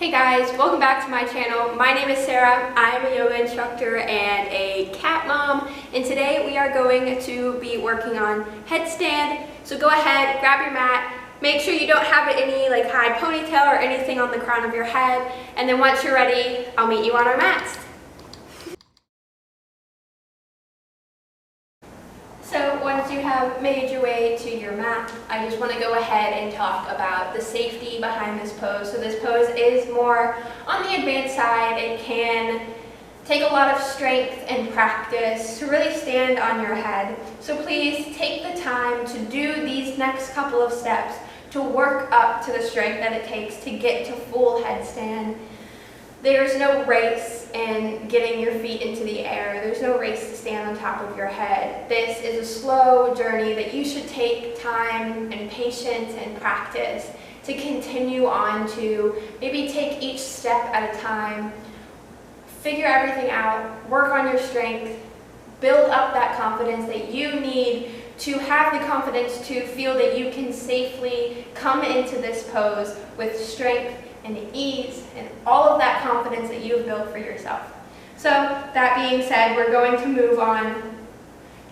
Hey guys, welcome back to my channel. My name is Sarah. I'm a yoga instructor and a cat mom, and today we are going to be working on headstand. So go ahead, grab your mat, make sure you don't have any high ponytail or anything on the crown of your head, and then once you're ready, I'll meet you on our mats. So once you have made your way to your mat, I just want to go ahead and talk about the safety behind this pose. So this pose is more on the advanced side. It can take a lot of strength and practice to really stand on your head. So please take the time to do these next couple of steps to work up to the strength that it takes to get to full headstand. There's no race in getting your feet into the air. There's no race to stand on top of your head. This is a slow journey that you should take time and patience and practice to continue on to. Maybe take each step at a time, figure everything out, work on your strength, build up that confidence that you need to have the confidence to feel that you can safely come into this pose with strength and ease and all of that confidence that you've built for yourself. So that being said, we're going to move on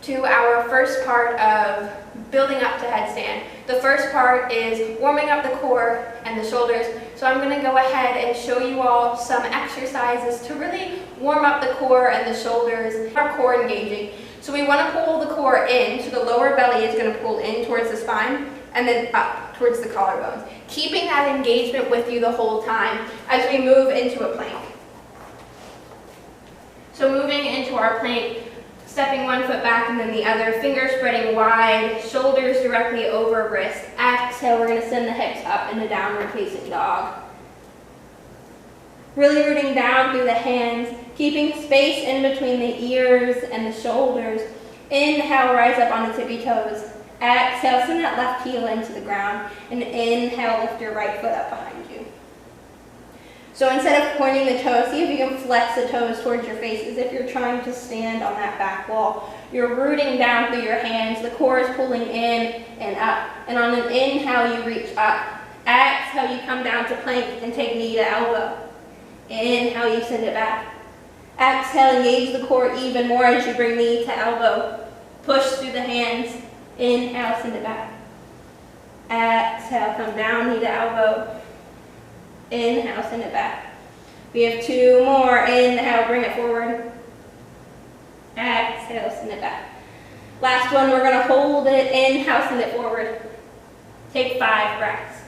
to our first part of building up to headstand. The first part is warming up the core and the shoulders. So I'm going to go ahead and show you all some exercises to really warm up the core and the shoulders, our core engaging. So we want to pull the core in, so the lower belly is going to pull in towards the spine and then up towards the collarbones, keeping that engagement with you the whole time as we move into a plank. So moving into our plank, stepping one foot back and then the other, fingers spreading wide, shoulders directly over wrist. Exhale, we're going to send the hips up into downward facing dog. Really rooting down through the hands, keeping space in between the ears and the shoulders. Inhale, rise up on the tippy toes. Exhale, send that left heel into the ground, and inhale, lift your right foot up behind you. So instead of pointing the toes, see if you can flex the toes towards your face as if you're trying to stand on that back wall. You're rooting down through your hands, the core is pulling in and up, and on an inhale, you reach up. Exhale, you come down to plank and take knee to elbow. Inhale, you send it back. Exhale, engage the core even more as you bring knee to elbow. Push through the hands. Inhale, send it back. Exhale, come down, knee to elbow. Inhale, send it back. We have two more. Inhale, bring it forward. Exhale, send it back. Last one, we're going to hold it. Inhale, send it forward. Take 5 breaths.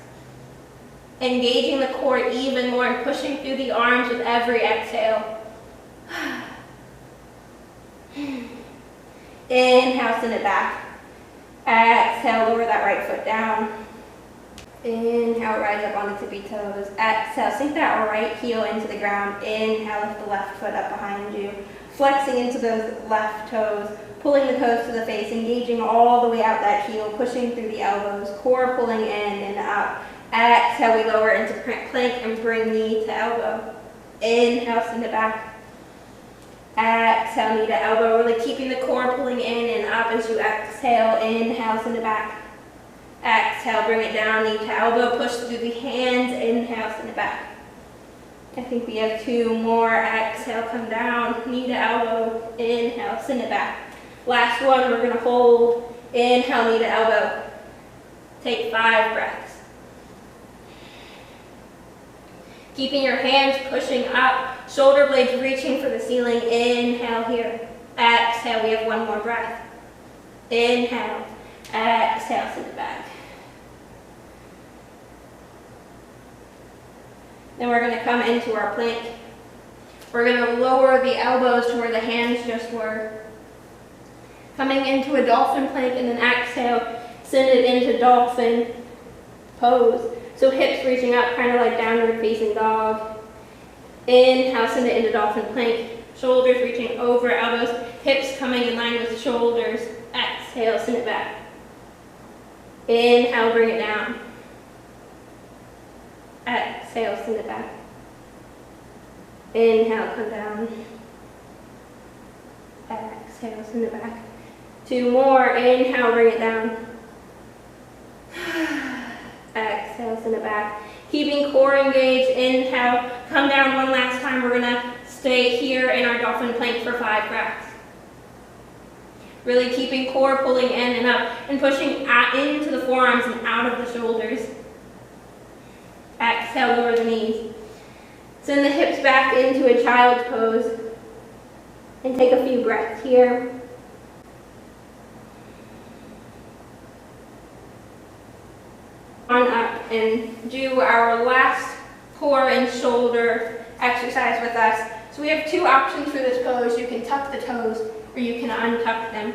Engaging the core even more and pushing through the arms with every exhale. Inhale, send it back. Exhale, lower that right foot down. Inhale, rise up on the tippy toes. Exhale, sink that right heel into the ground. Inhale, lift the left foot up behind you. Flexing into those left toes, pulling the toes to the face, engaging all the way out that heel, pushing through the elbows, core pulling in and up. Exhale, we lower into plank and bring knee to elbow. Inhale, send it back. Exhale, knee to elbow, really keeping the core pulling in and up as you exhale. Inhale, send it back. Exhale, bring it down, knee to elbow, push through the hands. Inhale, send it back. I think we have 2 more. Exhale, come down, knee to elbow. Inhale, send it back. Last one, we're going to hold. Inhale, knee to elbow. Take 5 breaths. Keeping your hands pushing up, shoulder blades reaching for the ceiling. Inhale here. Exhale, we have 1 more breath. Inhale. Exhale, send it back. Then we're going to come into our plank. We're going to lower the elbows to where the hands just were. Coming into a dolphin plank and then exhale, send it into dolphin pose. So hips reaching up, kind of like downward facing dog. Inhale, send it into dolphin plank. Shoulders reaching over, elbows, hips coming in line with the shoulders. Exhale, send it back. Inhale, bring it down. Exhale, send it back. Inhale, come down. Exhale, send it back. 2 more. Inhale, bring it down. Exhale, chest and the back. Keeping core engaged, inhale, come down one last time. We're gonna stay here in our dolphin plank for 5 breaths. Really keeping core pulling in and up and pushing into the forearms and out of the shoulders. Exhale, lower the knees. Send the hips back into a child's pose and take a few breaths here. On up and do our last core and shoulder exercise with us. So we have 2 options for this pose. You can tuck the toes or you can untuck them.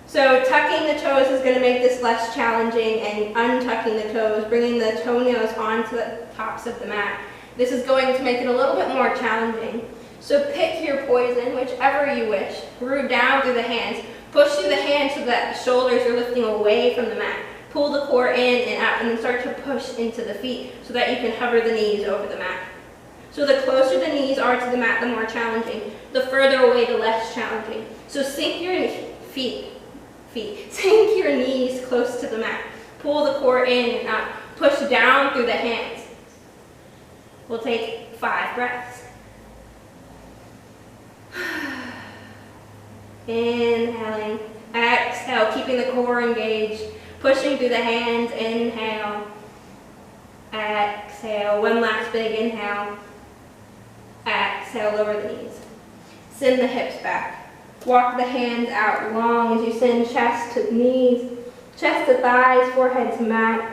So tucking the toes is going to make this less challenging, and untucking the toes, bringing the toenails onto the tops of the mat. This is going to make it a little bit more challenging. So pick your poison, whichever you wish. Root down through the hands. Push through the hands so that the shoulders are lifting away from the mat. Pull the core in and out, and then start to push into the feet so that you can hover the knees over the mat. So the closer the knees are to the mat, the more challenging. The further away, the less challenging. So sink your sink your knees close to the mat. Pull the core in and out. Push down through the hands. We'll take 5 breaths. Inhaling, exhale, keeping the core engaged. Pushing through the hands, inhale, exhale. One last big inhale, exhale, lower the knees. Send the hips back. Walk the hands out long as you send chest to knees, chest to thighs, forehead to mat.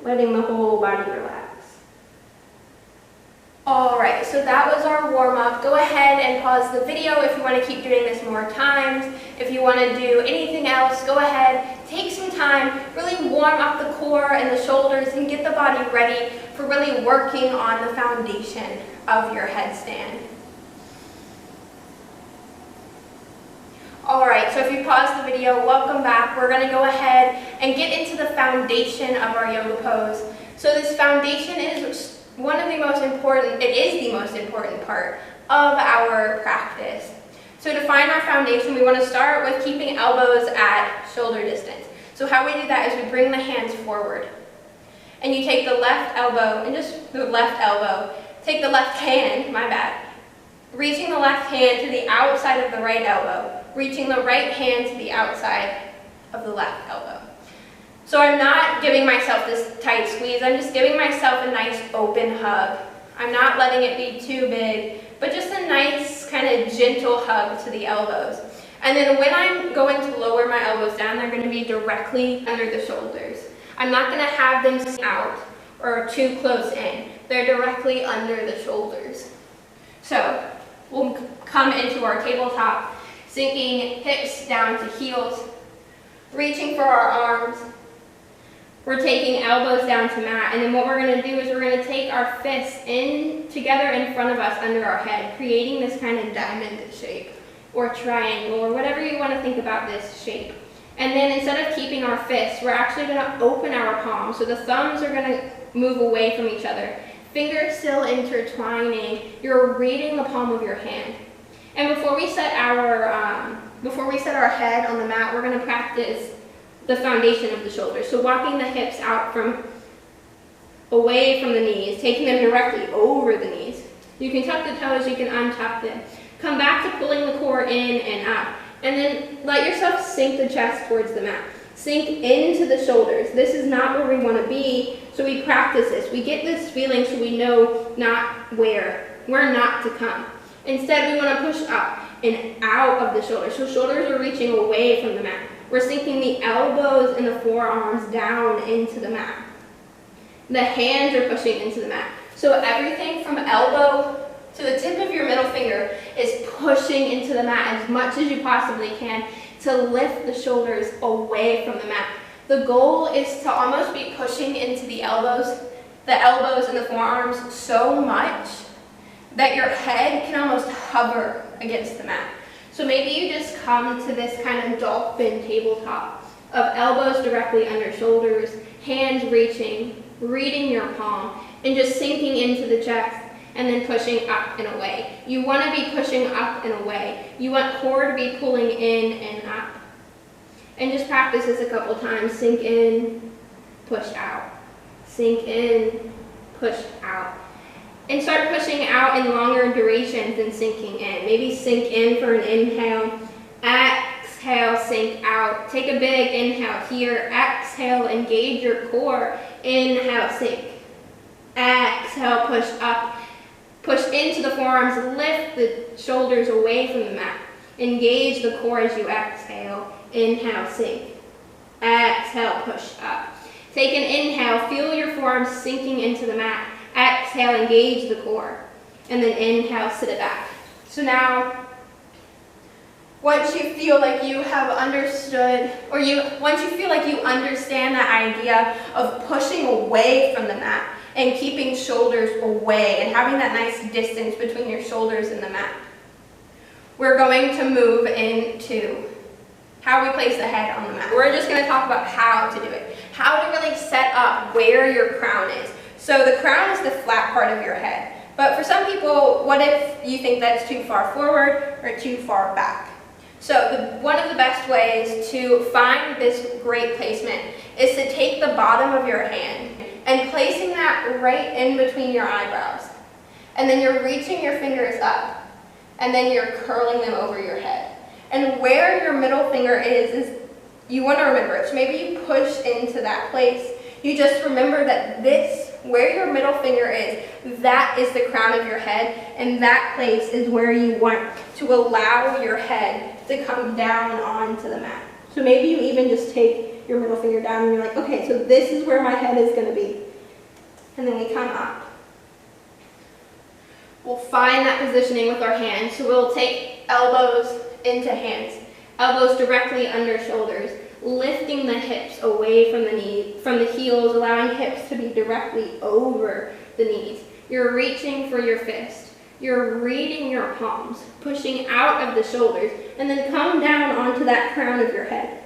Letting the whole body relax. Alright, so that was our warm-up. Go ahead and pause the video if you want to keep doing this more times. If you want to do anything else, go ahead, take some time, really warm up the core and the shoulders and get the body ready for really working on the foundation of your headstand. Alright, so if you paused the video, welcome back. We're going to go ahead and get into the foundation of our yoga pose. So this foundation is one of the most important, it is the most important part of our practice. So to find our foundation, we want to start with keeping elbows at shoulder distance. So how we do that is we bring the hands forward. And you take the left elbow, and just the left elbow, take the left hand, reaching the left hand to the outside of the right elbow, reaching the right hand to the outside of the left elbow. So I'm not giving myself this tight squeeze, I'm just giving myself a nice open hug. I'm not letting it be too big, but just a nice kind of gentle hug to the elbows. And then when I'm going to lower my elbows down, they're going to be directly under the shoulders. I'm not going to have them out or too close in. They're directly under the shoulders. So we'll come into our tabletop, sinking hips down to heels, reaching for our arms. We're taking elbows down to mat, and then what we're going to do is we're going to take our fists in together in front of us under our head, creating this kind of diamond shape or triangle or whatever you want to think about this shape. And then instead of keeping our fists, we're actually going to open our palms. So the thumbs are going to move away from each other. Fingers still intertwining. You're reading the palm of your hand. And before we set our head on the mat, we're going to practice the foundation of the shoulders. So walking the hips out away from the knees, taking them directly over the knees. You can tuck the toes, you can untuck them. Come back to pulling the core in and up. And then let yourself sink the chest towards the mat. Sink into the shoulders. This is not where we want to be, so we practice this. We get this feeling so we know where not to come. Instead, we want to push up and out of the shoulders. So shoulders are reaching away from the mat. We're sinking the elbows and the forearms down into the mat. The hands are pushing into the mat. So everything from elbow to the tip of your middle finger is pushing into the mat as much as you possibly can to lift the shoulders away from the mat. The goal is to almost be pushing into the elbows and the forearms so much that your head can almost hover against the mat. So maybe you just come to this kind of dolphin tabletop of elbows directly under shoulders, hands reaching, reading your palm, and just sinking into the chest and then pushing up and away. You want to be pushing up and away. You want core to be pulling in and up. And just practice this a couple times. Sink in, push out. Sink in, push out. And start pushing out in longer durations than sinking in. Maybe sink in for an inhale. Exhale, sink out. Take a big inhale here. Exhale, engage your core. Inhale, sink. Exhale, push up. Push into the forearms. Lift the shoulders away from the mat. Engage the core as you exhale. Inhale, sink. Exhale, push up. Take an inhale. Feel your forearms sinking into the mat. Exhale, engage the core. And then inhale, sit it back. So now, once you feel like you have understood, or once you feel like you understand that idea of pushing away from the mat and keeping shoulders away and having that nice distance between your shoulders and the mat, we're going to move into how we place the head on the mat. We're just going to talk about how to do it, how to really set up where your crown is. So the crown is the flat part of your head. But for some people, what if you think that's too far forward or too far back? So one of the best ways to find this great placement is to take the bottom of your hand and placing that right in between your eyebrows. And then you're reaching your fingers up, and then you're curling them over your head. And where your middle finger is you want to remember it. So maybe you push into that place. You just remember that where your middle finger is, that is the crown of your head, and that place is where you want to allow your head to come down onto the mat. So maybe you even just take your middle finger down and you're like, okay, so this is where my head is going to be. And then we come up. We'll find that positioning with our hands. So we'll take elbows into hands, elbows directly under shoulders, lifting the hips away from the knees, from the heels, allowing hips to be directly over the knees. You're reaching for your fist. You're reading your palms, pushing out of the shoulders, and then come down onto that crown of your head.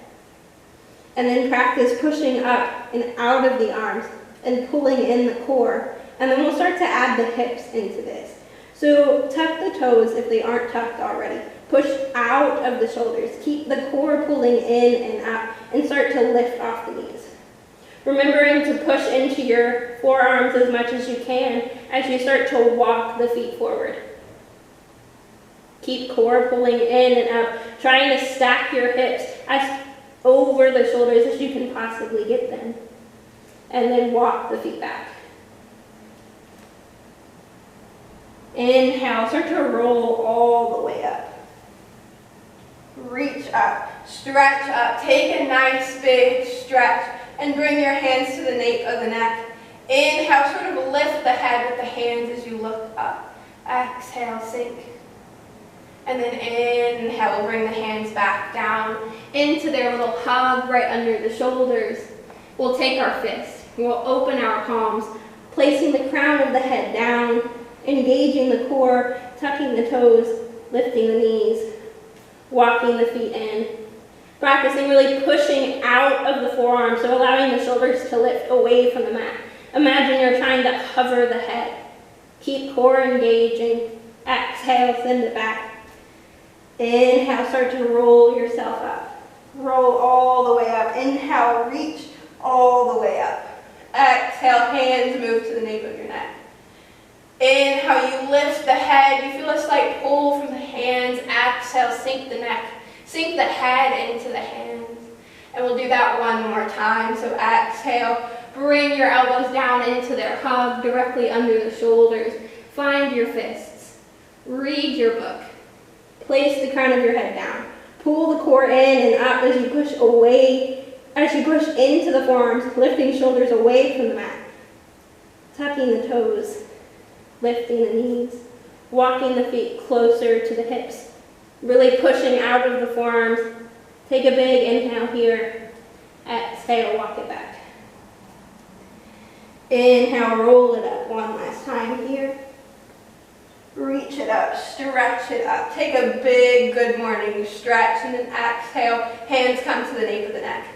And then practice pushing up and out of the arms and pulling in the core. And then we'll start to add the hips into this. So tuck the toes if they aren't tucked already. Push out of the shoulders. Keep the core pulling in and up, and start to lift off the knees. Remembering to push into your forearms as much as you can as you start to walk the feet forward. Keep core pulling in and up, trying to stack your hips as over the shoulders as you can possibly get them. And then walk the feet back. Inhale, start to roll all the way up. Reach up, stretch up, take a nice big stretch and bring your hands to the nape of the neck. Inhale, sort of lift the head with the hands as you look up. Exhale, sink. And then inhale, we'll bring the hands back down into their little hug right under the shoulders. We'll take our fist, we'll open our palms, placing the crown of the head down, engaging the core, tucking the toes, lifting the knees, walking the feet in. Practicing really pushing out of the forearms, so allowing the shoulders to lift away from the mat. Imagine you're trying to hover the head. Keep core engaging. Exhale, send it back. Inhale, start to roll yourself up. Roll all the way up. Inhale, reach all the way up. Exhale, hands move to the nape of your neck. Inhale, you lift the head. You feel a slight pull from the hands. Exhale, sink the neck. Sink the head into the hands. And we'll do that one more time. So exhale, bring your elbows down into their hug, directly under the shoulders. Find your fists. Read your book. Place the crown of your head down. Pull the core in and up as you push away, as you push into the forearms, lifting shoulders away from the mat. Tucking the toes, lifting the knees, walking the feet closer to the hips. Really pushing out of the forearms. Take a big inhale here. Exhale, walk it back. Inhale, roll it up one last time here. Reach it up, stretch it up. Take a big good morning stretch, and then exhale, hands come to the nape of the neck.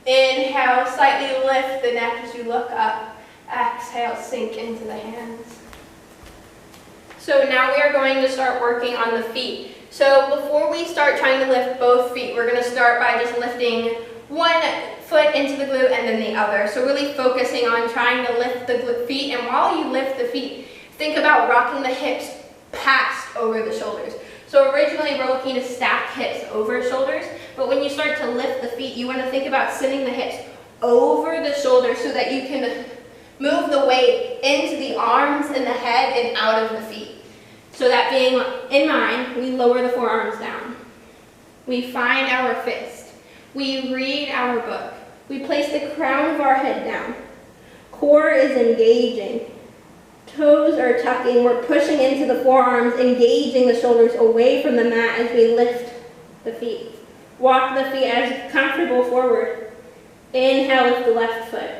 Inhale, slightly lift the neck as you look up. Exhale, sink into the hands. So now we are going to start working on the feet. So before we start trying to lift both feet, we're going to start by just lifting one foot into the glute and then the other. So really focusing on trying to lift the feet, and while you lift the feet, think about rocking the hips past over the shoulders. So originally we're looking to stack hips over shoulders, but when you start to lift the feet, you want to think about sending the hips over the shoulders so that you can move the weight into the arms and the head and out of the feet. So that being in mind, we lower the forearms down. We find our fist. We read our book. We place the crown of our head down. Core is engaging. Toes are tucking. We're pushing into the forearms, engaging the shoulders away from the mat as we lift the feet. Walk the feet as comfortable forward. Inhale, lift the left foot.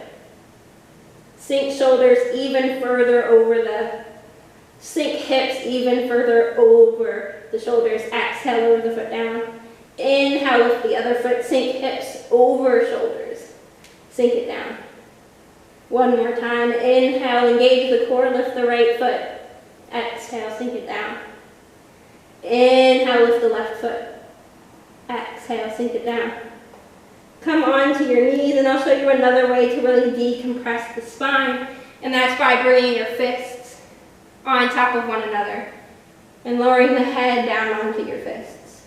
Sink shoulders even further over sink hips even further over the shoulders. Exhale, lower the foot down. Inhale, lift the other foot. Sink hips over shoulders. Sink it down. One more time. Inhale, engage the core, lift the right foot. Exhale, sink it down. Inhale, lift the left foot. Exhale, sink it down. Come onto your knees, and I'll show you another way to really decompress the spine, and that's by bringing your fists on top of one another and lowering the head down onto your fists.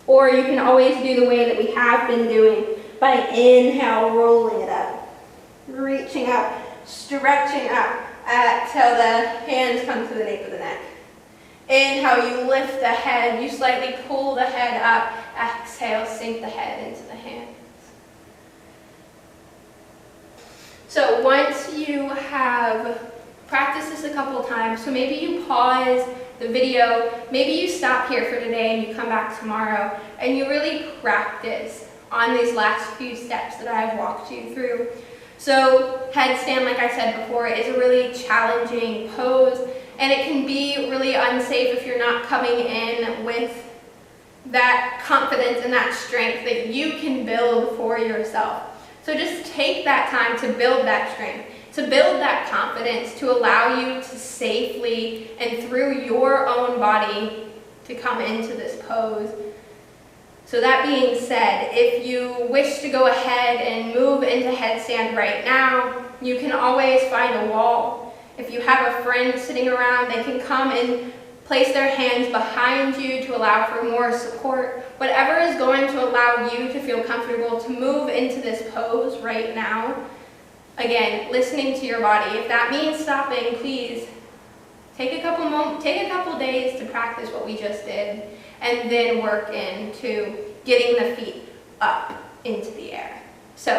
Or you can always do the way that we have been doing by inhale, rolling it up, reaching up, stretching up. Exhale, the hands come to the nape of the neck. Inhale, you lift the head, you slightly pull the head up. Exhale, sink the head into the hands. So once you have practiced this a couple of times, so maybe you pause the video, maybe you stop here for today and you come back tomorrow, and you really practice on these last few steps that I've walked you through. So headstand, like I said before, is a really challenging pose, and it can be really unsafe if you're not coming in with that confidence and that strength that you can build for yourself. So just take that time to build that strength, to build that confidence, to allow you to safely and through your own body to come into this pose. So that being said, if you wish to go ahead and move into headstand right now, you can always find a wall. If you have a friend sitting around, they can come and place their hands behind you to allow for more support. Whatever is going to allow you to feel comfortable to move into this pose right now. Again, listening to your body. If that means stopping, please take a couple days to practice what we just did, and then work into getting the feet up into the air. So,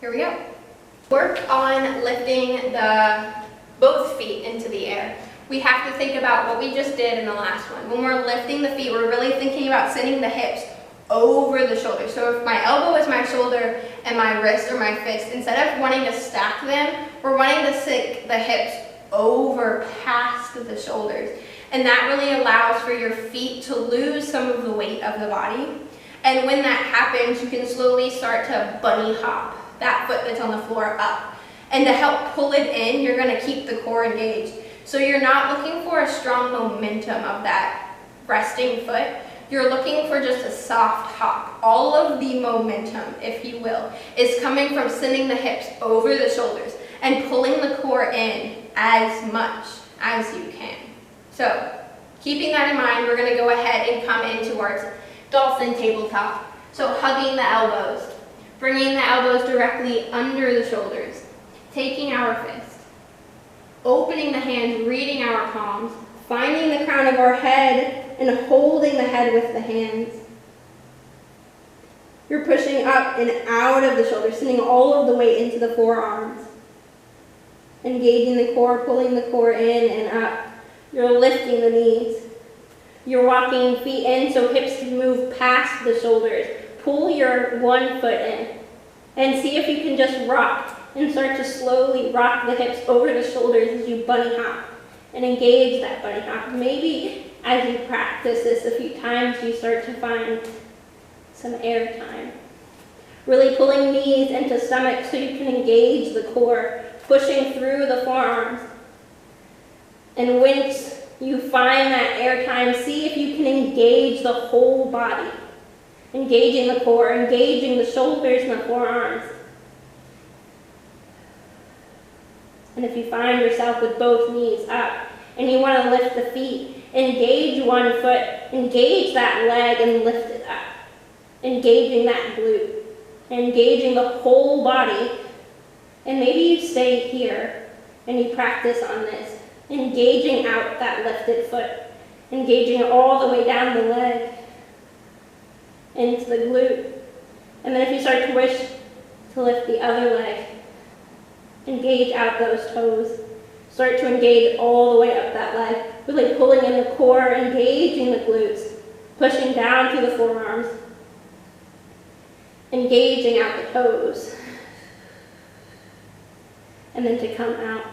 here we go. Work on lifting both feet into the air. We have to think about what we just did in the last one. When we're lifting the feet, we're really thinking about sending the hips over the shoulders. So if my elbow is my shoulder and my wrist or my fist, instead of wanting to stack them, we're wanting to sink the hips over past the shoulders. And that really allows for your feet to lose some of the weight of the body. And when that happens, you can slowly start to bunny hop that foot that's on the floor up. And to help pull it in, you're going to keep the core engaged. So you're not looking for a strong momentum of that resting foot. You're looking for just a soft hop. All of the momentum, if you will, is coming from sending the hips over the shoulders and pulling the core in as much as you can. So, keeping that in mind, we're going to go ahead and come into our dolphin tabletop. So hugging the elbows, bringing the elbows directly under the shoulders, taking our fist, opening the hands, reading our palms, finding the crown of our head, and holding the head with the hands. You're pushing up and out of the shoulders, sending all of the weight into the forearms. Engaging the core, pulling the core in and up. You're lifting the knees. You're walking feet in so hips can move past the shoulders. Pull your one foot in and see if you can just rock and start to slowly rock the hips over the shoulders as you bunny hop and engage that bunny hop. Maybe as you practice this a few times, you start to find some air time. Really pulling knees into stomach so you can engage the core, pushing through the forearms. And once You find that air time. See if you can engage the whole body. Engaging the core, engaging the shoulders and the forearms. And if you find yourself with both knees up and you want to lift the feet, engage one foot, engage that leg and lift it up. Engaging that glute, engaging the whole body. And maybe you stay here and you practice on this. Engaging out that lifted foot, engaging all the way down the leg into the glute. And then if you start to wish to lift the other leg, engage out those toes. Start to engage all the way up that leg, really pulling in the core, engaging the glutes, pushing down through the forearms, engaging out the toes. And then to come out,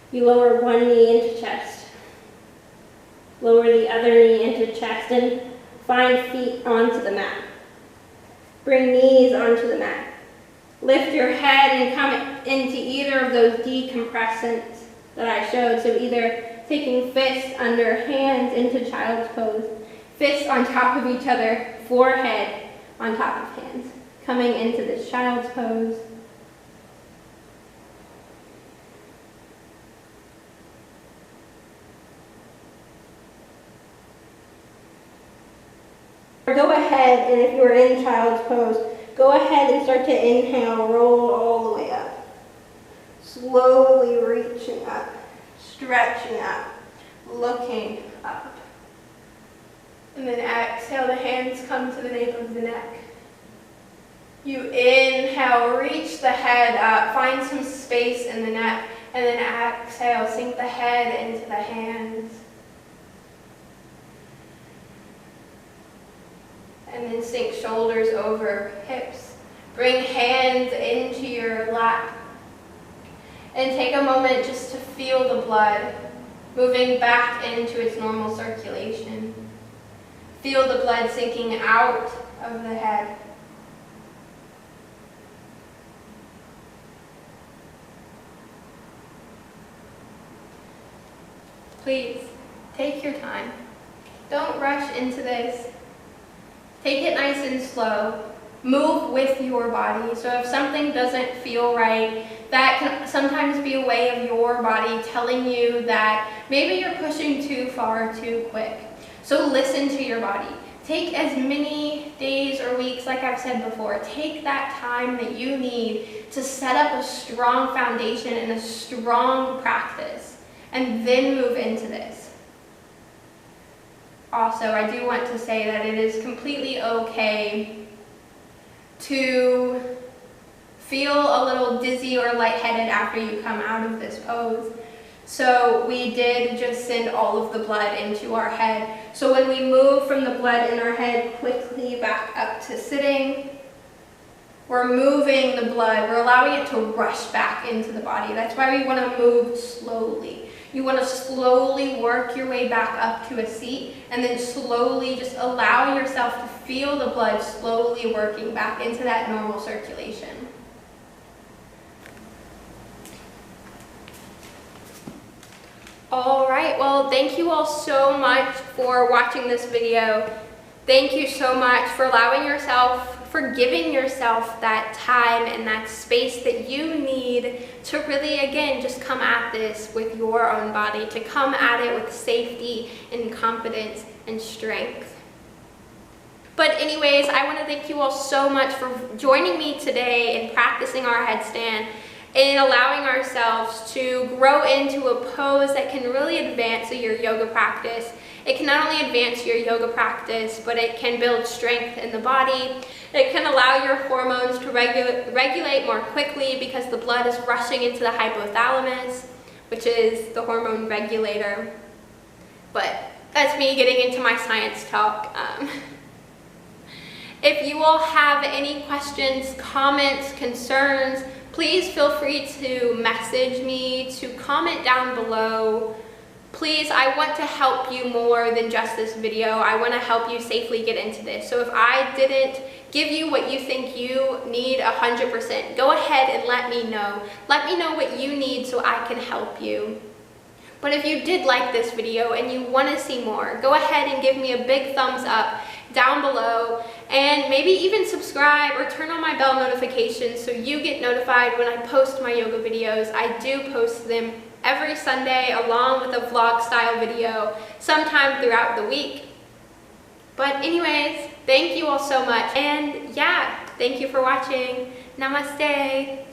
you lower one knee into chest, lower the other knee into chest, and find feet onto the mat. Bring knees onto the mat. Lift your head and come into either of those decompressants that I showed. So either taking fists under hands into child's pose, fists on top of each other, forehead on top of hands. Coming into this child's pose. Go ahead, and if you're in child's pose, go ahead and start to inhale, roll all the way up. Slowly reaching up, stretching up, looking up. And then exhale, the hands come to the nape of the neck. You inhale, reach the head up, find some space in the neck, and then exhale, sink the head into the hands. And then sink shoulders over hips. Bring hands into your lap. And take a moment just to feel the blood moving back into its normal circulation. Feel the blood sinking out of the head. Please, take your time. Don't rush into this. Take it nice and slow. Move with your body. So if something doesn't feel right, that can sometimes be a way of your body telling you that maybe you're pushing too far too quick. So listen to your body. Take as many days or weeks, like I've said before, take that time that you need to set up a strong foundation and a strong practice, and then move into this. Also, I do want to say that it is completely okay to feel a little dizzy or lightheaded after you come out of this pose. So we did just send all of the blood into our head. So when we move from the blood in our head quickly back up to sitting, we're moving the blood, we're allowing it to rush back into the body. That's why we want to move slowly. You want to slowly work your way back up to a seat, and then slowly just allow yourself to feel the blood slowly working back into that normal circulation. All right, well, thank you all so much for watching this video. Thank you so much for allowing yourself, for giving yourself that time and that space that you need to really, again, just come at this with your own body, to come at it with safety and confidence and strength. But anyways, I want to thank you all so much for joining me today in practicing our headstand and allowing ourselves to grow into a pose that can really advance your yoga practice. It can not only advance your yoga practice, but it can build strength in the body. It can allow your hormones to regulate more quickly because the blood is rushing into the hypothalamus, which is the hormone regulator. But that's me getting into my science talk. If you all have any questions, comments, concerns, please feel free to message me, to comment down below. Please, I want to help you more than just this video. I want to help you safely get into this. So if I didn't give you what you think you need 100%, go ahead and let me know. Let me know what you need so I can help you. But if you did like this video and you want to see more, go ahead and give me a big thumbs up down below, and maybe even subscribe or turn on my bell notifications so you get notified when I post my yoga videos. I do post them every Sunday along with a vlog style video sometime throughout the week. But anyways, thank you all so much, and yeah, thank you for watching. Namaste.